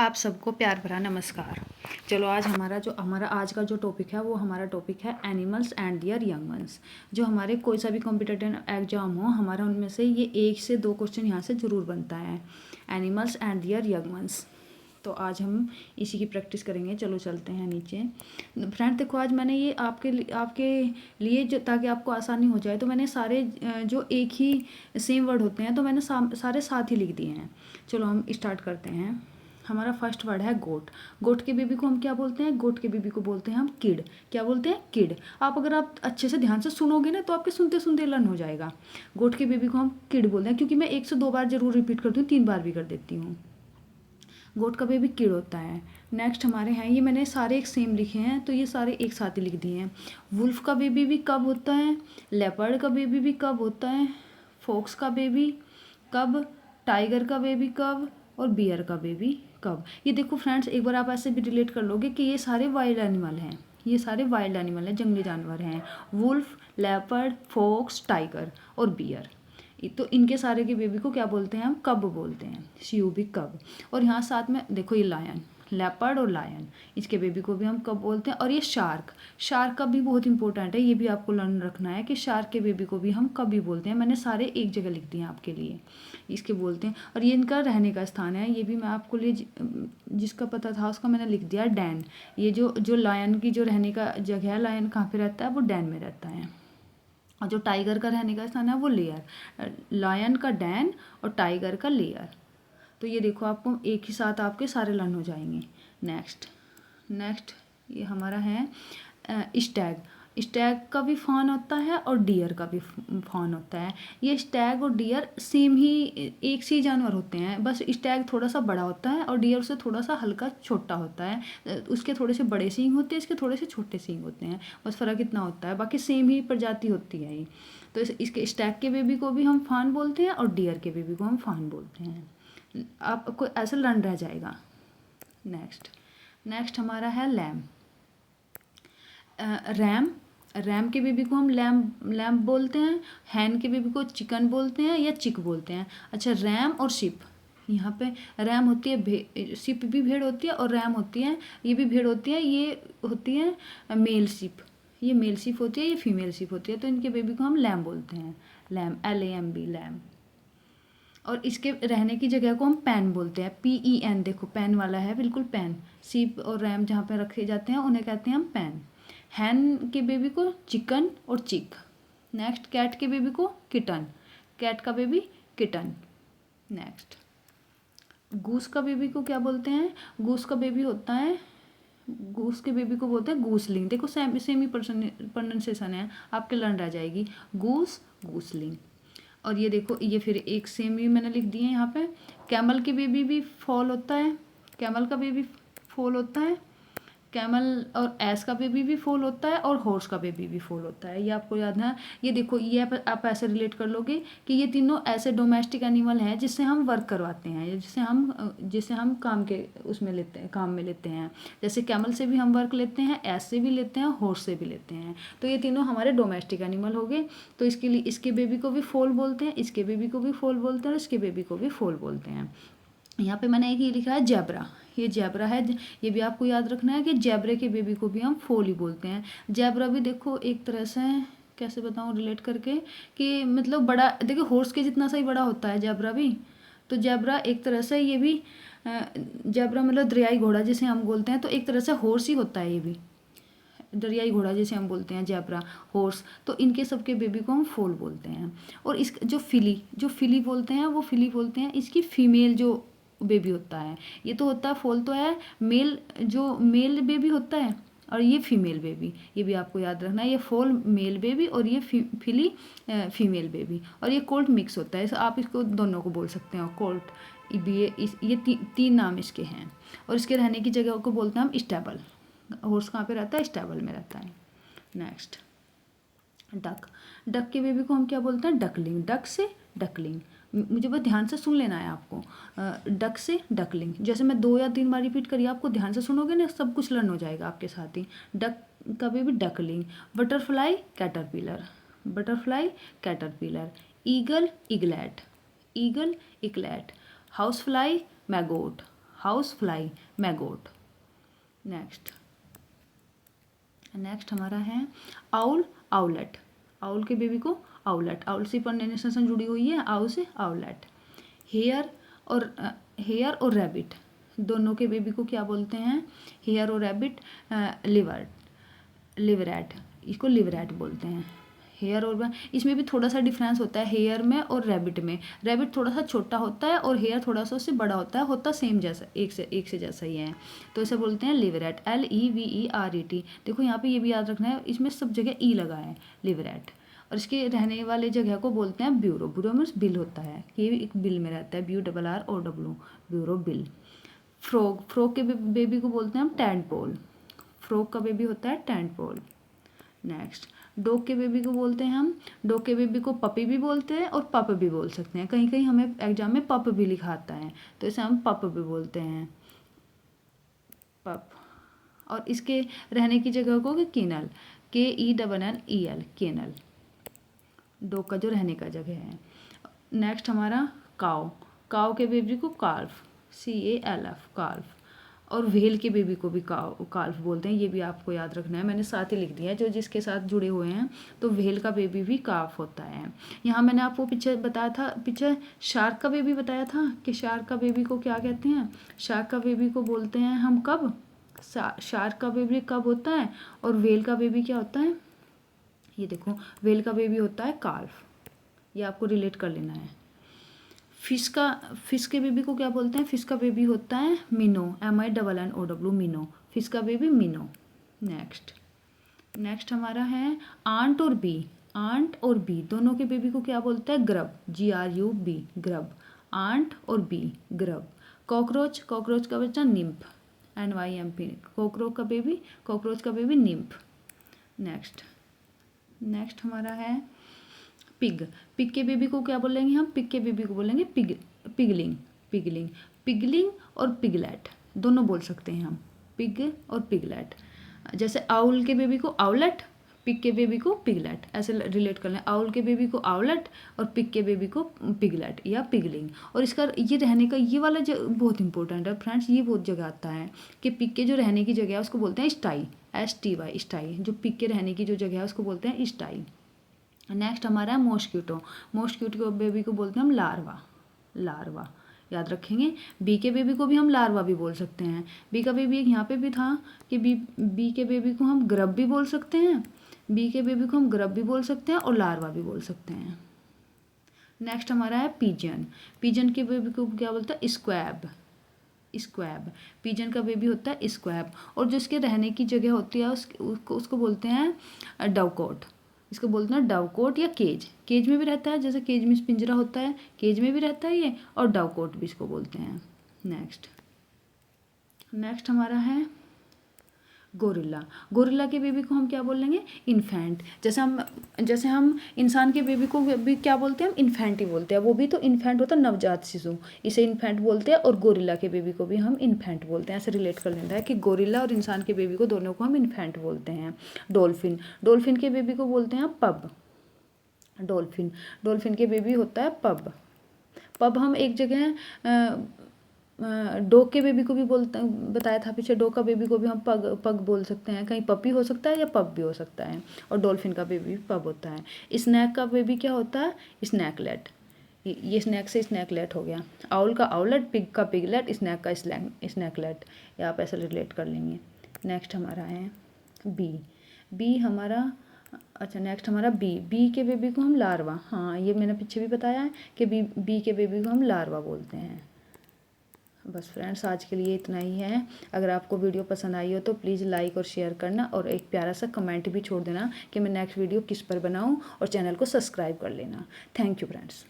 आप सबको प्यार भरा नमस्कार। चलो आज हमारा आज का जो टॉपिक है वो हमारा टॉपिक है animals and their young ones. जो हमारे कोई सा भी कॉम्पिटिटिव एग्जाम हो हमारा उनमें से ये 1 से 2 क्वेश्चन यहाँ से ज़रूर बनता है, animals and their young ones. तो आज हम इसी की प्रैक्टिस करेंगे। चलो चलते हैं नीचे। फ्रेंड देखो, आज मैंने ये आपके लिए जो ताकि आपको आसानी हो जाए तो मैंने सारे जो एक ही सेम वर्ड होते हैं तो मैंने सारे साथ ही लिख दिए हैं। चलो हम स्टार्ट करते हैं। हमारा फर्स्ट वर्ड है गोट। गोट के बेबी को हम क्या बोलते हैं? गोट के बेबी को बोलते हैं हम किड। क्या बोलते हैं? किड। अगर आप अच्छे से ध्यान से सुनोगे ना तो आपके सुनते सुनते लर्न हो जाएगा। गोट के बेबी को हम किड बोलते हैं, क्योंकि मैं 1 से 2 बार जरूर रिपीट करती हूँ, 3 बार भी कर देती हूँ। गोट का बेबी किड होता है। नेक्स्ट हमारे हैं, ये मैंने सारे एक सेम लिखे हैं तो ये सारे एक साथ ही लिख दिए हैं। वुल्फ का बेबी भी कब होता है, लेपर्ड का बेबी भी कब होता है, फॉक्स का बेबी कब, टाइगर का बेबी कब, और बियर का बेबी कब। ये देखो फ्रेंड्स, एक बार आप ऐसे भी रिलेट कर लोगे कि ये सारे वाइल्ड एनिमल हैं, ये सारे वाइल्ड एनिमल हैं, जंगली जानवर हैं। वुल्फ, लेपर्ड, फॉक्स, टाइगर और बियर। तो इनके सारे के बेबी को क्या बोलते हैं? हम कब बोलते हैं, CUB कब। और यहाँ साथ में देखो ये लायन, लेपर्ड और लायन, इसके बेबी को भी हम कब बोलते हैं। और ये शार्क, शार्क का भी बहुत इंपॉर्टेंट है, ये भी आपको लर्न रखना है कि शार्क के बेबी को भी हम कब भी बोलते हैं। मैंने सारे एक जगह लिख दिए हैं आपके लिए, इसके बोलते हैं। और ये इनका रहने का स्थान है, ये भी मैं आपको लिए जिसका पता था उसका मैंने लिख दिया डैन। ये जो लायन की जो रहने का जगह है, लायन कहाँ पे रहता है? वो डैन में रहता है। और जो टाइगर का रहने का स्थान है वो लेयर, लायन का डैन और टाइगर का लेयर। तो ये देखो आपको एक ही साथ आपके सारे लर्न हो जाएंगे। नेक्स्ट ये हमारा है स्टैग। स्टैग का भी फॉन होता है और डियर का भी फॉन होता है। ये स्टैग और डियर सेम ही, एक से ही जानवर होते हैं, बस स्टैग थोड़ा सा बड़ा होता है और डियर से थोड़ा सा हल्का छोटा होता है। उसके थोड़े से बड़े सींग होते हैं, इसके थोड़े से छोटे सींग होते हैं, बस फ़र्क इतना होता है, बाकी सेम ही प्रजाति होती है ये। तो इसके स्टैग के बेबी को भी हम फान बोलते हैं और डियर के बेबी को हम फान बोलते हैं। आपको ऐसा लर्न रह जाएगा। नेक्स्ट हमारा है लैम। रैम के बेबी को हम लैम बोलते हैं। हैन के बेबी को चिकन बोलते हैं या चिक बोलते हैं। अच्छा, रैम और शिप, यहाँ पे रैम होती है, शिप भी भेड़ होती है और रैम होती है, ये भी भेड़ होती है। ये होती है मेल शिप, ये मेल शिप होती है, ये फीमेल शिप होती है। तो इनके बेबी को हम लैम बोलते हैं, लैम, LAMB, लैम। और इसके रहने की जगह को हम पैन बोलते हैं, PEN। देखो पैन वाला है, बिल्कुल पैन। सीप और रैम जहाँ पे रखे जाते हैं उन्हें कहते हैं हम पैन। हैन के बेबी को चिकन और चिक। नेक्स्ट कैट के बेबी को किटन, कैट का बेबी किटन। नेक्स्ट गूस का बेबी को क्या बोलते हैं? गूस का बेबी होता है, गूस के बेबी को बोलते हैं गूसलिंग। देखो सेम ही प्रोनाउंसिएशन है, आपके लर्न रह जाएगी, गूसलिंग। और ये देखो ये फिर एक सेम ही मैंने लिख दिए यहाँ पे। कैमल के बेबी भी फॉल होता है, कैमल का बेबी फॉल होता है, कैमल और एस का बेबी भी फॉल होता है और हॉर्स का बेबी भी फॉल होता है। ये आपको याद है। ये देखो ये आप ऐसे रिलेट कर लोगे कि ये तीनों ऐसे डोमेस्टिक एनिमल हैं जिससे हम वर्क करवाते हैं, जिससे हम काम के उसमें लेते हैं, काम में लेते हैं। जैसे कैमल से भी हम वर्क लेते हैं, एस से भी लेते हैं, हॉर्स से भी लेते हैं। तो ये तीनों हमारे डोमेस्टिक एनिमल हो गए। तो इसके लिए इसके बेबी को भी फॉल बोलते हैं, इसके बेबी को भी फॉल बोलते हैं और इसके बेबी को भी फॉल बोलते हैं। यहाँ पे मैंने एक ही लिखा है जैबरा, ये जैबरा है। ये भी आपको याद रखना है कि जैबरे के बेबी को भी हम फोल ही बोलते हैं। जैबरा भी देखो एक तरह से, कैसे बताऊँ रिलेट करके, कि मतलब बड़ा, देखो हॉर्स के जितना सा ही बड़ा होता है जैबरा भी। तो जैबरा एक तरह से ये भी, जैबरा मतलब दरियाई घोड़ा जिसे हम बोलते हैं, तो एक तरह से हॉर्स ही होता है ये भी, दरियाई घोड़ा जैसे हम बोलते हैं, जैबरा, हॉर्स। तो इनके सबके बेबी को हम फोल बोलते हैं। और इस जो फिली बोलते हैं, वो फिली बोलते हैं इसकी फीमेल जो बेबी होता है। ये तो होता है फोल तो है मेल, जो मेल बेबी होता है, और ये फीमेल बेबी, ये भी आपको याद रखना है। ये फोल मेल बेबी और ये फिली फीमेल बेबी। और ये कोल्ट मिक्स होता है, आप इसको दोनों को बोल सकते हो कोल्ट। ये तीन नाम इसके हैं। और इसके रहने की जगह को बोलते हैं हम स्टेबल। हॉर्स कहाँ पे रहता है? स्टेबल में रहता है। नेक्स्ट डक के बेबी को हम क्या बोलते हैं? डकलिंग। डक से डकलिंग, मुझे बस ध्यान से सुन लेना है आपको। डक से डकलिंग, जैसे मैं 2 या 3 बार रिपीट करिए, आपको ध्यान से सुनोगे ना सब कुछ लर्न हो जाएगा आपके साथ ही। डक का baby duckling. Butterfly caterpillar, butterfly caterpillar. Eagle eaglet, eagle eaglet. House fly maggot, house fly, maggot. Next हमारा है आउल, आउलेट। आउल के बेबी को आउलेट, आउल से प्रोनाउंसिएशन जुड़ी हुई है, आउल से आउलेट। हेयर और रैबिट, दोनों के बेबी को क्या बोलते हैं? हेयर और रैबिट, लिवरेट, इसको लिवरेट बोलते हैं। हेयर और, इसमें भी थोड़ा सा डिफरेंस होता है हेयर में और रैबिट में। रैबिट थोड़ा सा छोटा होता है और हेयर थोड़ा सा उससे बड़ा होता सेम जैसा, एक से जैसा ही है, तो इसे बोलते हैं लिवरेट, LEVERET। देखो यहाँ पे ये भी याद रखना है, इसमें सब जगह ई लगा है, लिवरेट। और इसके रहने वाले जगह को बोलते हैं ब्यूरो। ब्यूरो मीन्स बिल होता है, ये एक बिल में रहता है, BURROW, bureau, bill. Frog, frog के बेबी को बोलते हैं हम टैडपोल। फ्रॉग का बेबी होता है टैडपोल। नेक्स्ट, डॉग के बेबी को बोलते हैं हम, डॉग के बेबी को पपी भी बोलते हैं और पप भी बोल सकते हैं। कहीं कहीं हमें एग्जाम में पप भी लिखा आता है, तो इसे हम पप भी बोलते हैं, पप। और इसके रहने की जगह को केनल, KENNEL, केनल, डॉग का जो रहने का जगह है। नेक्स्ट हमारा काउ, काउ के बेबी को काल्फ, CALF, काल्फ। और व्हेल के बेबी को भी काल्फ बोलते हैं, ये भी आपको याद रखना है, मैंने साथ ही लिख दिया है जो जिसके साथ जुड़े हुए हैं। तो व्हेल का बेबी भी काल्फ होता है। यहाँ मैंने आपको पीछे बताया था, पीछे शार्क का बेबी बताया था कि शार्क का बेबी को क्या कहते हैं? शार्क का बेबी को बोलते हैं हम कब? शार्क का बेबी कब होता है और व्हेल का बेबी क्या होता है? ये देखो, व्हेल का बेबी होता है काल्फ, ये आपको रिलेट कर लेना है। फिश के बेबी को क्या बोलते हैं? फिश का बेबी होता है मिनो, MINNOW, मिनो, फिश का बेबी मिनो। नेक्स्ट हमारा है आंट और बी। आंट और बी दोनों के बेबी को क्या बोलते हैं? Grub, GRUB, grub. आंट और बी, ग्रब। कॉकरोच, कॉकरोच का बच्चा निम्फ, NYMP, कॉकरोच का बेबी निम्फ। नेक्स्ट हमारा है पिग। पिग के बेबी को क्या बोलेंगे हम? पिग के बेबी को बोलेंगे पिगलिंग और पिगलेट, दोनों बोल सकते हैं हम, पिग और पिगलेट। जैसे आउल के बेबी को आउलेट, पिग के बेबी को पिगलेट, ऐसे रिलेट कर लें। आउल के बेबी को आउलेट और पिग के बेबी को पिगलेट या पिगलिंग। और इसका ये रहने का ये वाला बहुत इंपॉर्टेंट है फ्रेंड्स, ये बहुत जगह आता है कि पिग के जो रहने की जगह है उसको बोलते हैं स्टाई, STY, स्टाई। जो पिग के रहने की जो जगह है उसको बोलते हैं स्टाई। नेक्स्ट हमारा है मॉस्क्यूटो। मॉस्क्यूटो बेबी को बोलते हैं हम लार्वा, याद रखेंगे। बी के बेबी को भी हम लार्वा भी बोल सकते हैं। बी का बेबी एक यहाँ पे भी था कि बी के बेबी को हम ग्रब भी बोल सकते हैं, बी के बेबी को हम ग्रब भी बोल सकते हैं और लार्वा भी बोल सकते हैं। नेक्स्ट हमारा है पिजन। पिजन के बेबी को क्या बोलते हैं? स्क्वैब। पिजन का बेबी होता है स्क्वैब। और जो इसके रहने की जगह होती है उसको बोलते हैं डवकोट, इसको बोलते हैं डवकोट या केज। केज में भी रहता है, जैसे केज में पिंजरा होता है, केज में भी रहता है ये, और डवकोट भी इसको बोलते हैं। नेक्स्ट हमारा है गोरिल्ला। गोरिल्ला के बेबी को हम क्या बोलेंगे? इन्फेंट। जैसे हम इंसान के बेबी को भी क्या बोलते हैं? हम इन्फेंट ही बोलते हैं, वो भी तो इन्फेंट होता है, नवजात शिशु, इसे इन्फेंट बोलते हैं। और गोरिल्ला के बेबी को भी हम इन्फेंट बोलते हैं, ऐसे रिलेट कर लेना है कि गोरिल्ला और इंसान के बेबी को दोनों को हम इन्फेंट बोलते हैं। डॉल्फिन के बेबी को बोलते हैं पब। डॉल्फिन के बेबी होता है पब हम एक जगह डॉग के बेबी को भी बताया था पीछे, डॉग का बेबी को भी हम पग बोल सकते हैं, कहीं पपी हो सकता है या पप भी हो सकता है। और डॉल्फिन का बेबी भी पब होता है। स्नैक का बेबी क्या होता है? स्नैकलेट। ये स्नैक से स्नैकलेट हो गया। आउल का आउलेट, पिग का पिगलेट, स्नैक का स्नैकलेट, ये आप ऐसे रिलेट कर लेंगे। नेक्स्ट हमारा है बी हमारा, अच्छा नेक्स्ट हमारा बी के बेबी को हम लार्वा, हाँ ये मैंने पीछे भी बताया है कि बी के बेबी को हम लार्वा बोलते हैं। बस फ्रेंड्स, आज के लिए इतना ही है। अगर आपको वीडियो पसंद आई हो तो प्लीज़ लाइक और शेयर करना, और एक प्यारा सा कमेंट भी छोड़ देना कि मैं नेक्स्ट वीडियो किस पर बनाऊं, और चैनल को सब्सक्राइब कर लेना। Thank you friends.